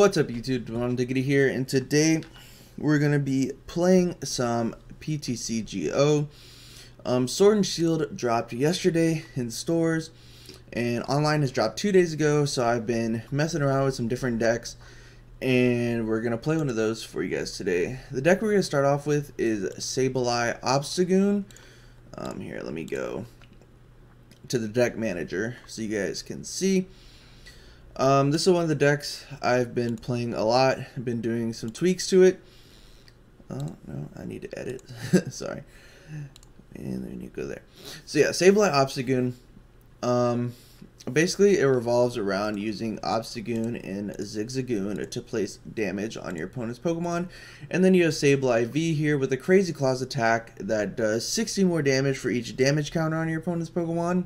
What's up YouTube, Devon Diggity here, and today we're going to be playing some PTCGO. Sword and Shield dropped yesterday in stores, and online has dropped 2 days ago, so I've been messing around with some different decks, and we're going to play one of those for you guys today. The deck we're going to start off with is SableGoon. Here, let me go to the deck manager so you guys can see. This is one of the decks I've been playing a lot. I've been doing some tweaks to it. Oh, no, I need to edit. Sorry. And then you go there. So yeah, SableGoon. Basically, it revolves around using SableGoon and SableGoon to place damage on your opponent's Pokemon. And then you have SableIV here with a Crazy Claws attack that does 60 more damage for each damage counter on your opponent's Pokemon.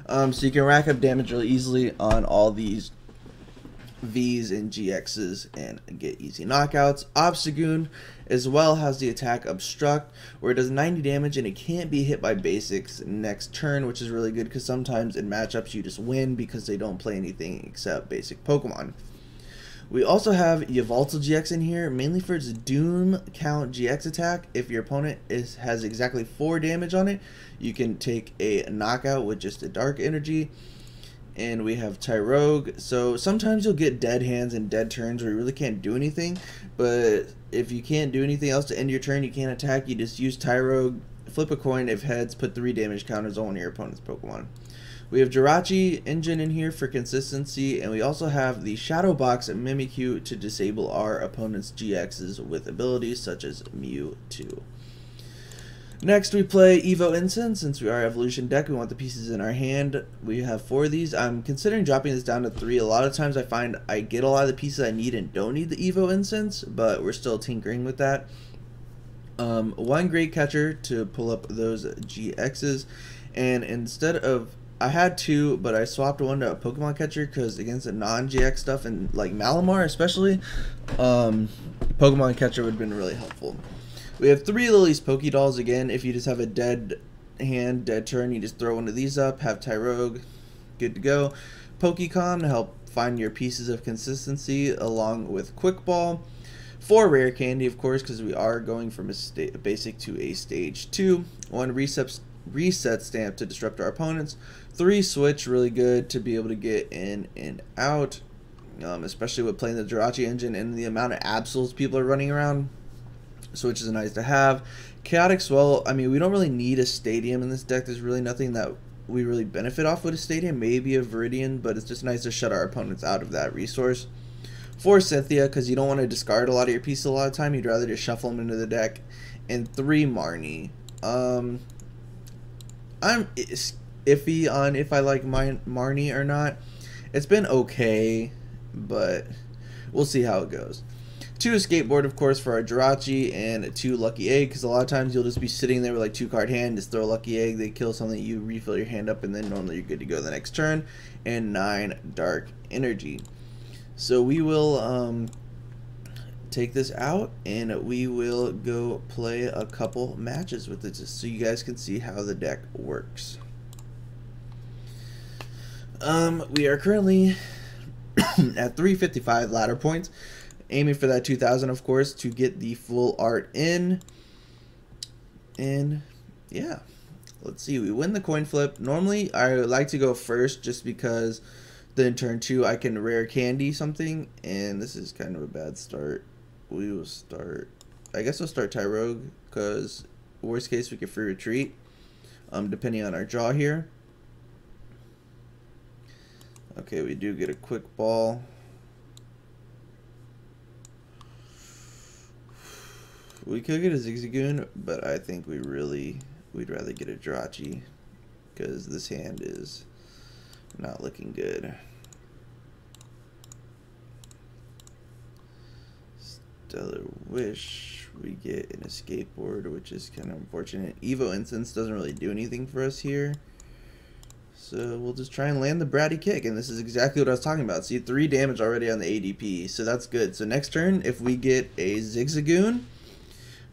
So you can rack up damage really easily on all these Vs and GXs and get easy knockouts. SableGoon as well has the attack Obstruct, where it does 90 damage and it can't be hit by basics next turn, which is really good because sometimes in matchups you just win because they don't play anything except basic Pokemon. We also have Yveltal GX in here, mainly for its Doom Count GX attack. If your opponent has exactly 4 damage on it, you can take a knockout with just a Dark Energy. And we have Tyrogue. So sometimes you'll get dead hands and dead turns where you really can't do anything. But if you can't do anything else to end your turn, you can't attack, you just use Tyrogue, flip a coin. If heads, put 3 damage counters on your opponent's Pokemon. We have Jirachi Engine in here for consistency, and we also have the Shadow Box Mimikyu to disable our opponent's GXs with abilities such as Mewtwo. Next, we play Evo Incense. Since we are Evolution deck, we want the pieces in our hand. We have 4 of these. I'm considering dropping this down to 3. A lot of times I find I get a lot of the pieces I need and don't need the Evo Incense, but we're still tinkering with that. 1 Great Catcher to pull up those GXs, and instead of, I had 2, but I swapped 1 to a Pokemon Catcher because against the non-GX stuff and like Malamar especially, Pokemon Catcher would have been really helpful. We have 3 Lily's Pokédolls. Again, if you just have a dead hand, dead turn, you just throw one of these up, have Tyrogue, good to go. Pokecom to help find your pieces of consistency along with Quick Ball. 4 Rare Candy, of course, because we are going from a basic to a stage 2. 1 reset stamp to disrupt our opponents. 3 Switch, really good to be able to get in and out, especially with playing the Jirachi Engine and the amount of Absols people are running around. Switch is nice to have. Chaotic Swell, I mean, we don't really need a stadium in this deck. There's really nothing that we really benefit off with a stadium. Maybe a Viridian, but it's just nice to shut our opponents out of that resource. 4 Cynthia, because you don't want to discard a lot of your pieces a lot of time. You'd rather just shuffle them into the deck. And 3 Marnie. I'm iffy on if I like Marnie or not. It's been okay, but we'll see how it goes. 2 Skateboard, of course, for our Jirachi, and 2 Lucky Egg, because a lot of times you'll just be sitting there with like 2 card hand, just throw a Lucky Egg, they kill something, you refill your hand up, and then normally you're good to go the next turn. And 9 Dark Energy. So we will take this out, and we will go play a couple matches with it, just so you guys can see how the deck works. We are currently at 355 ladder points. Aiming for that 2,000, of course, to get the full art in. And yeah, let's see. We win the coin flip. Normally, I like to go first just because then turn 2 I can rare candy something. And this is kind of a bad start. We will start, I guess we'll start Tyrogue because worst case we can free retreat, depending on our draw here. Okay, we do get a Quick Ball. We could get a SableGoon, but I think we'd rather get a Jirachi because this hand is not looking good. Stellar Wish, we get an Escape Board, which is kind of unfortunate. Evo Incense doesn't really do anything for us here, so we'll just try and land the Bratty Kick, and this is exactly what I was talking about. See, 3 damage already on the ADP, so that's good. So next turn, if we get a SableGoon,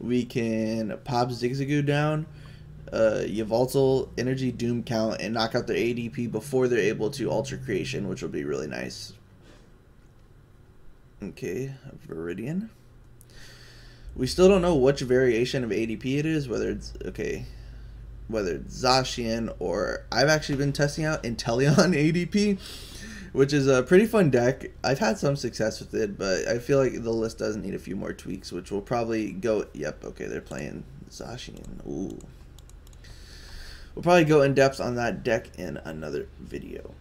we can pop SableGoon down, Yveltal Energy Doom Count, and knock out their ADP before they're able to Ultra Creation, which will be really nice. Okay, Viridian. We still don't know which variation of ADP it is, whether it's Zacian or I've actually been testing out Inteleon ADP, which is a pretty fun deck. I've had some success with it, but I feel like the list does need a few more tweaks, which will probably go. Yep, okay, they're playing Zacian. Ooh. We'll probably go in depth on that deck in another video.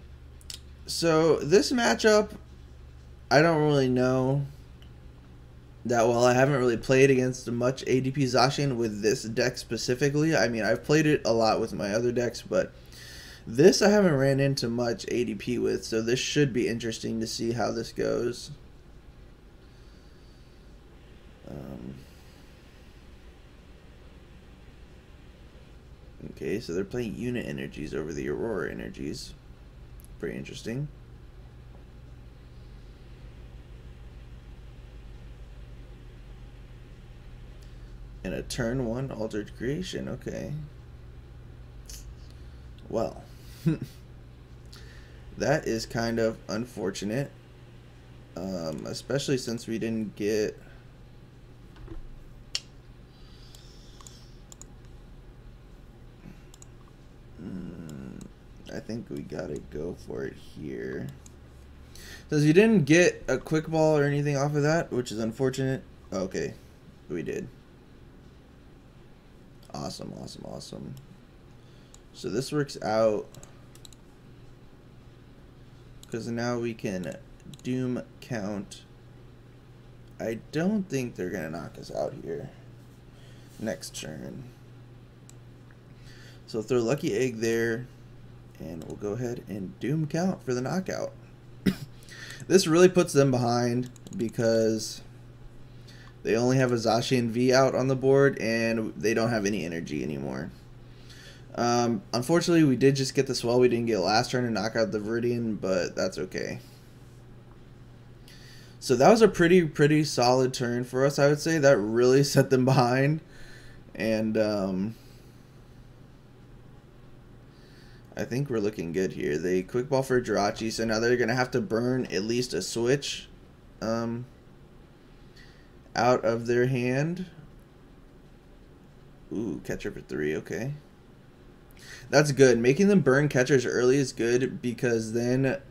So this matchup, I don't really know that well. I haven't really played against much ADP Zacian with this deck specifically. I mean, I've played it a lot with my other decks, but this I haven't ran into much ADP with, so this should be interesting to see how this goes. Okay, so they're playing unit energies over the Aurora energies. Pretty interesting. And a turn 1 altered creation, okay. Well, that is kind of unfortunate, especially since we didn't get I think we gotta go for it here. Since you didn't get a quick ball or anything off of that, which is unfortunate. Okay, we did. Awesome, awesome, awesome. So this works out because now we can doom count. I don't think they're gonna knock us out here next turn. So throw Lucky Egg there, and we'll go ahead and doom count for the knockout. This really puts them behind because they only have a Zacian V out on the board and they don't have any energy anymore. Unfortunately, we did just get the swell we didn't get last turn and knock out the Viridian, but that's okay. So that was a pretty solid turn for us, I would say. That really set them behind. And I think we're looking good here. They quick ball for Jirachi, so now they're going to have to burn at least a switch out of their hand. Ooh, catcher for 3, okay. That's good. Making them burn catchers early is good because then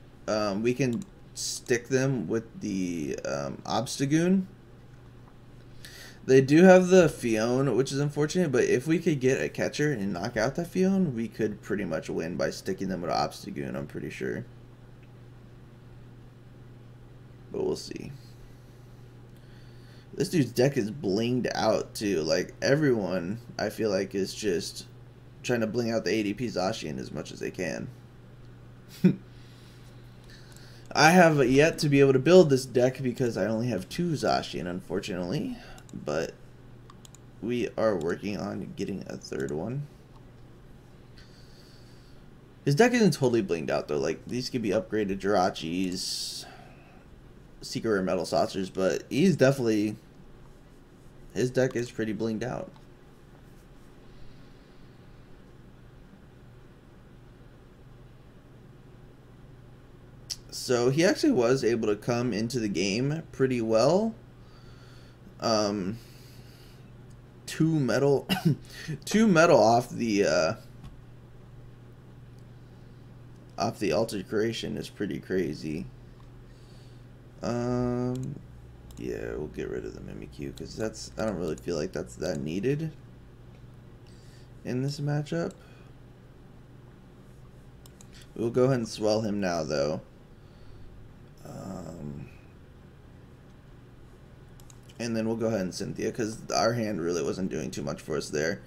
we can stick them with the SableGoon. They do have the Fion, which is unfortunate, but if we could get a catcher and knock out that Fion, we could pretty much win by sticking them with SableGoon, I'm pretty sure. But we'll see. This dude's deck is blinged out too. Like, everyone, I feel like, is just trying to bling out the ADP Zacian as much as they can. I have yet to be able to build this deck because I only have 2 Zacian, unfortunately. But we are working on getting a 3rd one. His deck isn't totally blinged out though. Like, these could be upgraded Jirachis, Secret Rare Metal Saucers, but he's definitely, his deck is pretty blinged out. So he actually was able to come into the game pretty well. 2 metal 2 metal off the altered creation is pretty crazy. Yeah, we'll get rid of the Mimikyu because that's, I don't really feel like that's that needed in this matchup. We'll go ahead and swell him now though. And then we'll go ahead and Cynthia because our hand really wasn't doing too much for us there.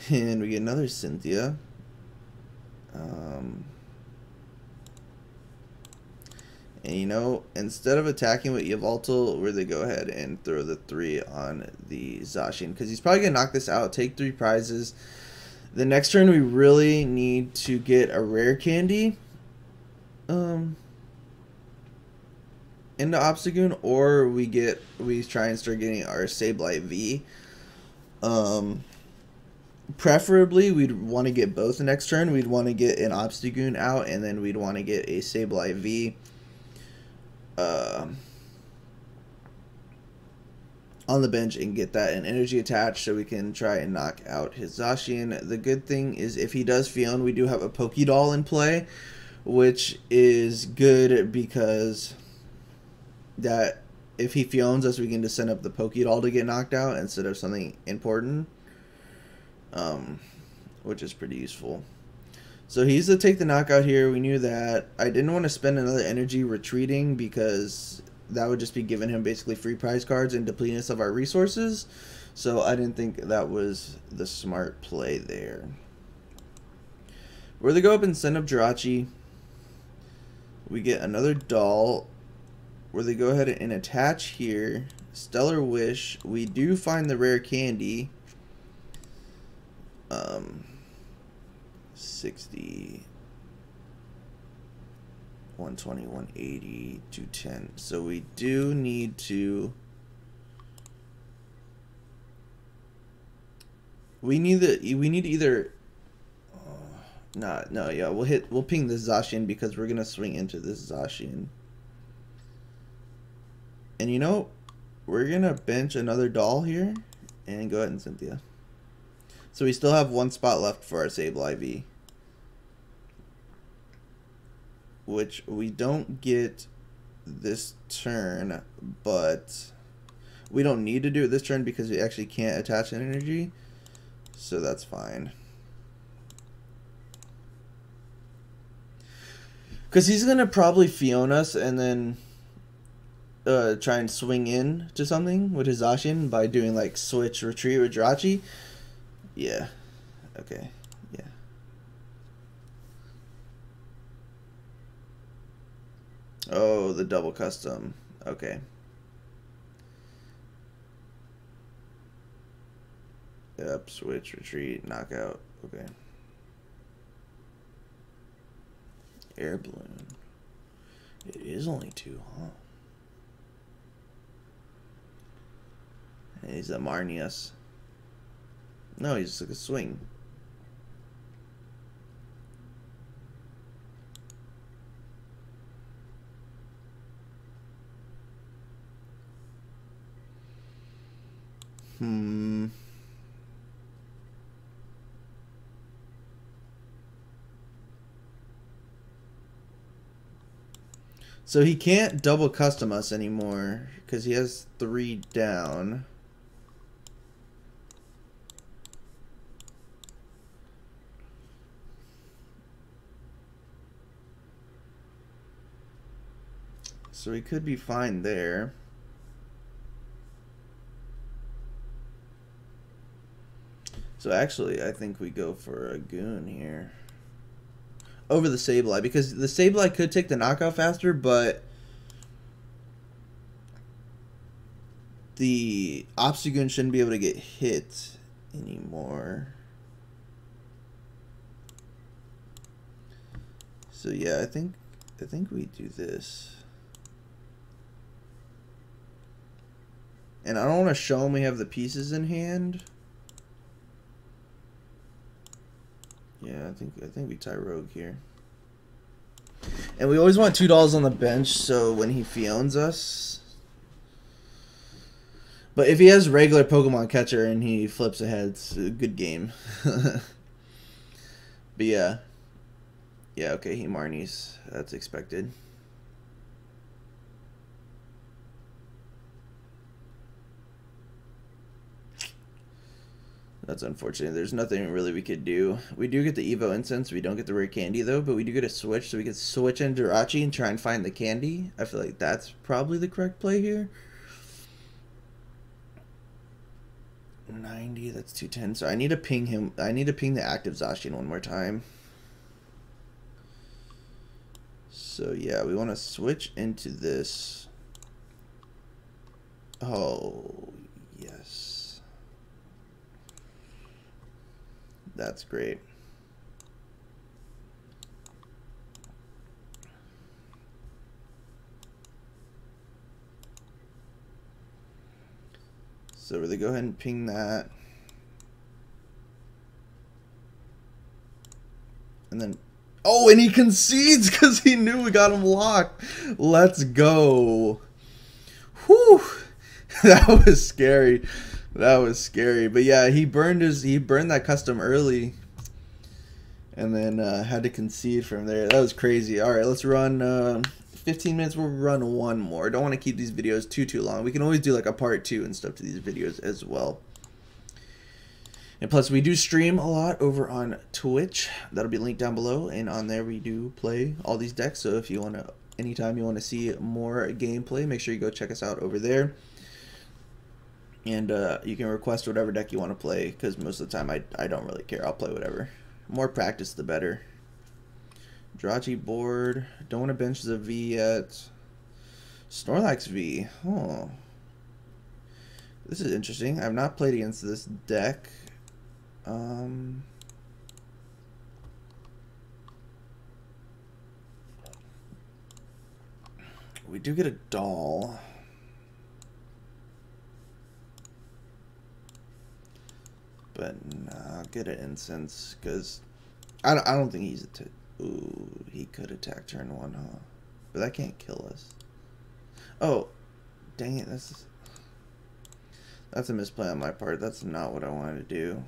And we get another Cynthia. And you know, instead of attacking with Yveltal, we're going to go ahead and throw the 3 on the Zacian because he's probably going to knock this out, take 3 prizes. The next turn we really need to get a rare candy into SableGoon, or we try and start getting our Sableye V. Preferably we'd want to get both the next turn. We'd want to get an SableGoon out, and then we'd want to get a Sableye V on the bench and get that and energy attached so we can try and knock out his Zacian. The good thing is if he does Fion, we do have a Pokédoll in play, which is good because that if he Fions us, we can just send up the Pokédoll to get knocked out instead of something important, which is pretty useful. So he's to take the knockout here. We knew that. I didn't want to spend another energy retreating because that would just be giving him basically free prize cards and depleting us of our resources. So I didn't think that was the smart play there. We're going to go up and send up Jirachi. We get another doll. Where they go ahead and attach here. Stellar Wish. We do find the rare candy. 60, 120, 180, 210. So we do need to. We need to either. Yeah, we'll ping this Zacian because we're gonna swing into this Zacian. And you know, we're gonna bench another doll here and go ahead and Cynthia. So we still have one spot left for our Sable IV, which we don't get this turn, but we don't need to do it this turn because we actually can't attach an energy, so that's fine. Because he's gonna probably Fiona us and then try and swing in to something with his Zacian by doing like switch retreat with Jirachi. Yeah. Okay. Yeah. Oh, the double custom. Okay. Yep. Switch, retreat, knockout. Okay. Air balloon. It is only 2, huh? He's a Marnius. No, he's like a swing. So he can't double custom us anymore because he has 3 down. So he could be fine there. So actually, I think we go for a Goon here over the Sableye because the Sableye could take the knockout faster, but the Obstagoon shouldn't be able to get hit anymore. So yeah, I think we do this. And I don't want to show him we have the pieces in hand. Yeah, I think we tie Rogue here. And we always want $2 on the bench, so when he Fions us. But if he has regular Pokemon catcher and he flips ahead, it's a good game. But yeah. Yeah, okay, he Marnies. That's expected. That's unfortunate. There's nothing really we could do. We do get the Evo Incense. We don't get the rare candy, though, but we do get a switch, so we can switch in Jirachi and try and find the candy. I feel like that's probably the correct play here. 90, that's 210. So I need to ping him. I need to ping the active Zacian one more time. So yeah, we want to switch into this. Oh, yes. That's great. So really go ahead and ping that. And then, oh, and he concedes because he knew we got him locked. Let's go. Whew. That was scary. That was scary. But yeah, he burned that custom early, and then had to concede from there. That was crazy. All right, let's run 15 minutes. We'll run one more. Don't want to keep these videos too long. We can always do like a part 2 and stuff to these videos as well. And plus, we do stream a lot over on Twitch. That'll be linked down below, and on there we do play all these decks. So if you want to, anytime you want to see more gameplay, make sure you go check us out over there. And you can request whatever deck you want to play, because most of the time I don't really care. I'll play whatever. More practice, the better. Jirachi board. Don't want to bench the V yet. Snorlax V. Oh. This is interesting. I've not played against this deck. We do get a doll. But nah, I'll get an incense, because I don't think he's ooh, he could attack turn 1, huh? But that can't kill us. Oh, dang it, that's a misplay on my part. That's not what I wanted to do.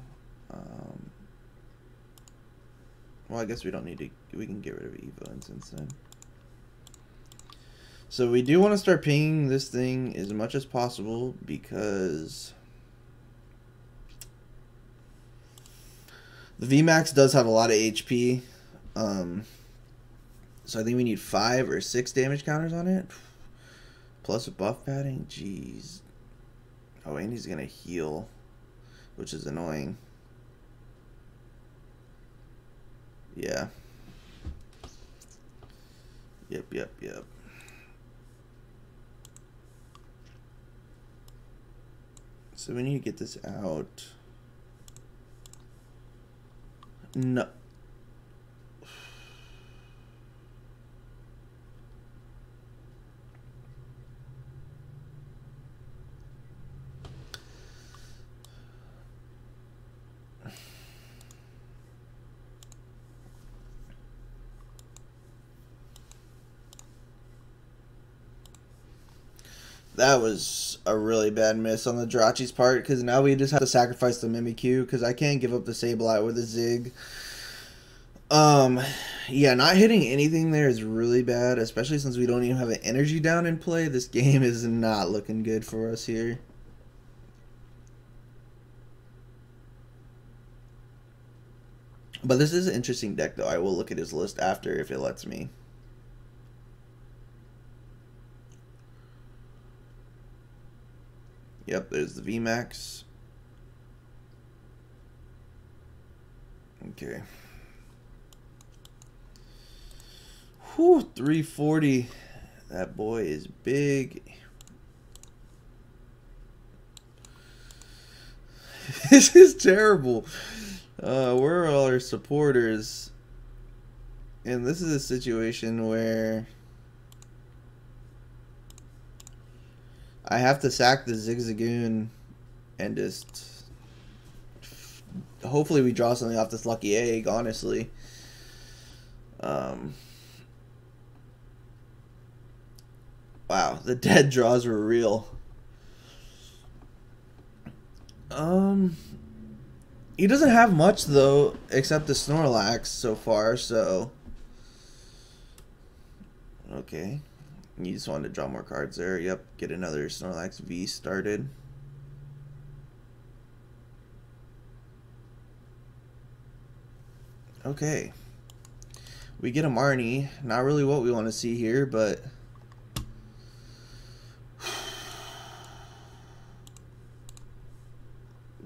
Well, I guess we don't need to, we can get rid of Evo Incense then. So we do want to start pinging this thing as much as possible, because the Vmax does have a lot of HP. So I think we need 5 or 6 damage counters on it. Plus a buff padding. Jeez. Oh, and he's going to heal, which is annoying. Yeah. Yep. So we need to get this out. No. That was a really bad miss on the Jirachi's part, because now we just have to sacrifice the Mimikyu, because I can't give up the Sableye with a Zig. Yeah, not hitting anything there is really bad, especially since we don't even have an energy down in play. This game is not looking good for us here. But this is an interesting deck, though. I will look at his list after if it lets me. Yep, there's the Vmax. Okay. Whew, 340. That boy is big. This is terrible. Where are all our supporters? And this is a situation where I have to sack the SableGoon and just hopefully we draw something off this lucky egg, honestly. Wow, the dead draws were real. He doesn't have much though, except the Snorlax so far, so okay. You just wanted to draw more cards there. Yep, get another Snorlax V started. Okay. We get a Marnie. Not really what we want to see here, but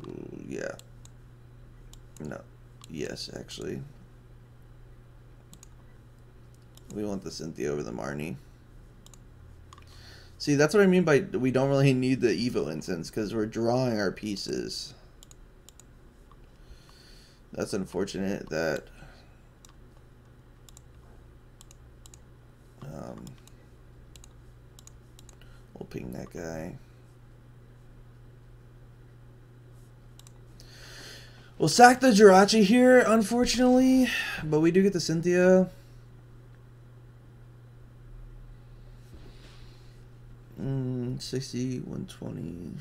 ooh, yeah. No. Yes, actually. We want the Cynthia over the Marnie. See, that's what I mean by we don't really need the Evo Incense, because we're drawing our pieces. That's unfortunate that we'll ping that guy. We'll sack the Jirachi here, unfortunately, but we do get the Cynthia. 60, 120.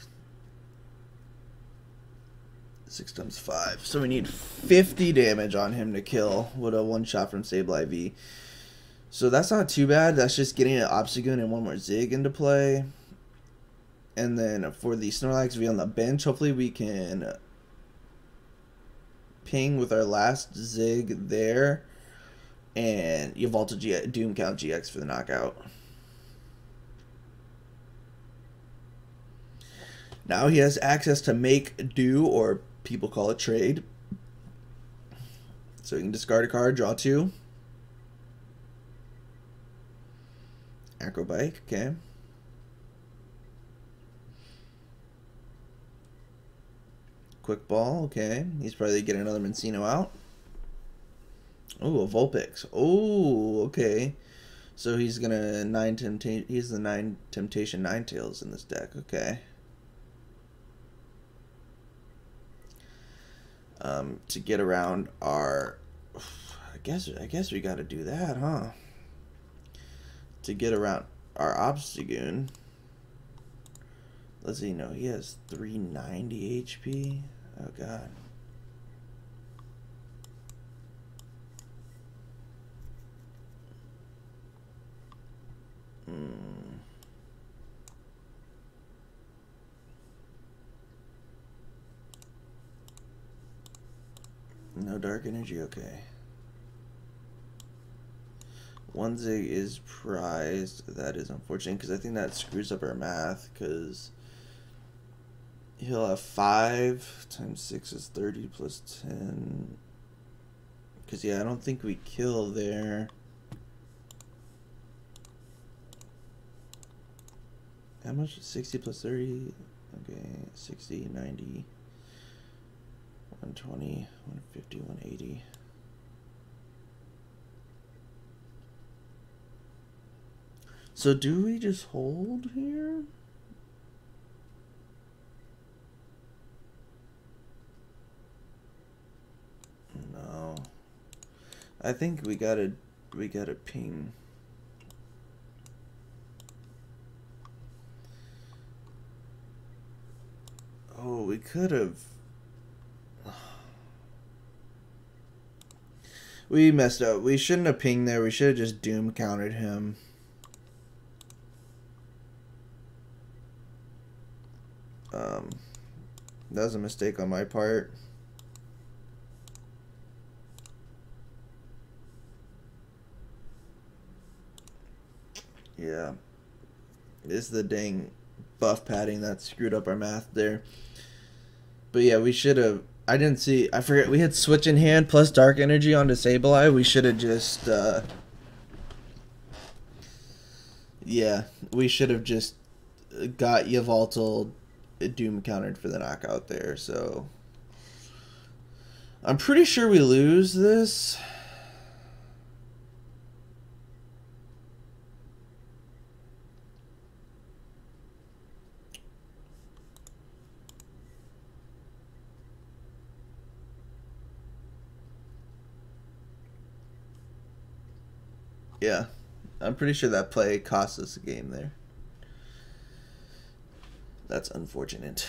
6 times 5. So we need 50 damage on him to kill with a one shot from Sable IV. So that's not too bad. That's just getting an SableGoon and one more Zig into play. And then for the Snorlax V on the bench, hopefully we can ping with our last Zig there. And Yveltal Doom Count GX for the knockout. Now he has access to make do, or people call it trade. So he can discard a card, draw 2. Acrobike, okay. Quick Ball, okay. He's probably getting another Mencino out. Oh, a Vulpix. Oh, okay. So he's gonna he's the 9 Temptation Ninetales in this deck, okay. To get around our, I guess we got to do that, huh? To get around our SableGoon. Let's see. No, he has 390 HP. Oh god. No dark energy, okay. One Zig is prized. That is unfortunate because I think that screws up our math because he'll have 5 times 6 is 30 plus 10. Because, yeah, I don't think we kill there. How much? 60 plus 30? Okay, 60, 90. 120, 150, 180. So do we just hold here? No. I think we gotta ping. Oh, we could have. We messed up. We shouldn't have pinged there. We should have just doom countered him. That was a mistake on my part. Yeah. It's the dang buff padding that screwed up our math there. But yeah, we should have. I didn't see. I forget. We had switch in hand plus dark energy on Disable Eye. We should have just. Yeah, we should have just got Yveltal Doom countered for the knockout there. So I'm pretty sure we lose this. Yeah, I'm pretty sure that play cost us a game there. That's unfortunate.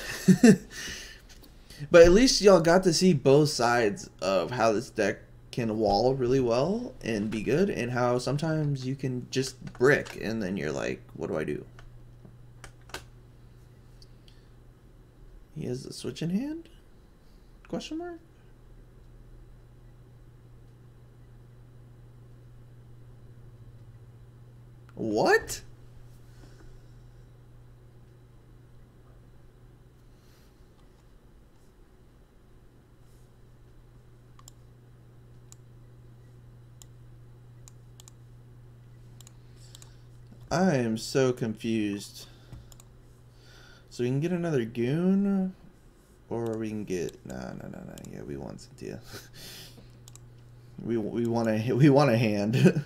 But at least y'all got to see both sides of how this deck can wall really well and be good, and how sometimes you can just brick and then you're like, what do I do? He has a switch in hand? Question mark? What? I am so confused. So we can get another goon, or we can get no. Yeah, we want Cynthia. we want a hand.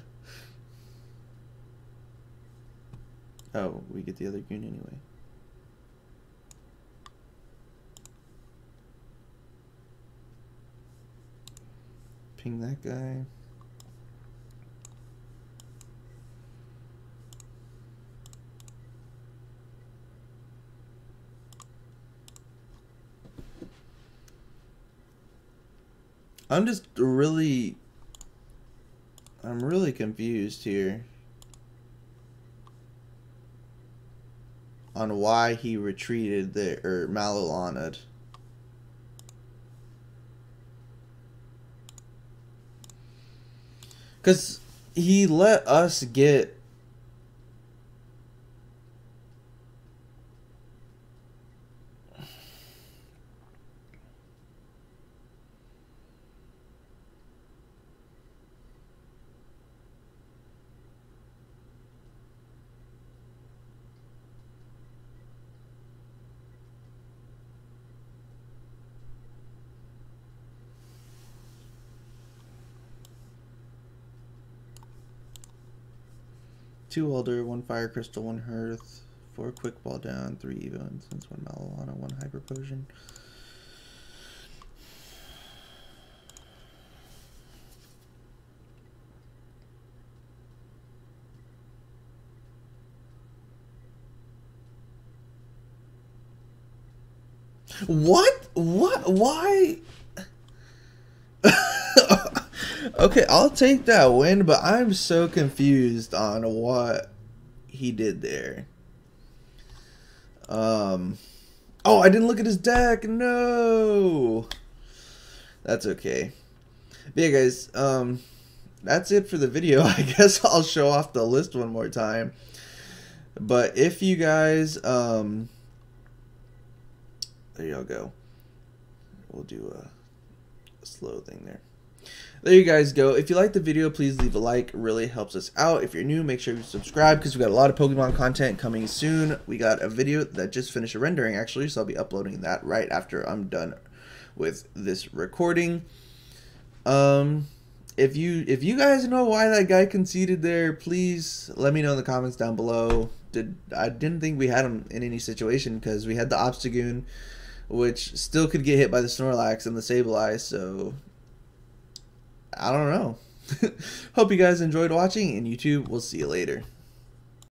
Oh, we get the other goon anyway. Ping that guy. I'm really confused here on why he retreated there, or Malolanaed. Because he let us get... Two Elder, 1 Fire Crystal, 1 Hearth, 4 Quick Ball down, 3 Evo Instance, 1 Malolana, 1 Hyper Potion. What? What? Why? Okay, I'll take that win, but I'm so confused on what he did there. Oh, I didn't look at his deck. No. That's okay. But yeah, guys, that's it for the video. I guess I'll show off the list one more time. But if you guys, there y'all go. We'll do a slow thing there. There you guys go. If you like the video, please leave a like. It really helps us out. If you're new, make sure you subscribe because we got a lot of Pokemon content coming soon. We got a video that just finished rendering actually, so I'll be uploading that right after I'm done with this recording. If you guys know why that guy conceded there, please let me know in the comments down below. I didn't think we had him in any situation because we had the SableGoon, which still could get hit by the Snorlax and the Sableye, so I don't know. Hope you guys enjoyed watching, and YouTube, we'll see you later.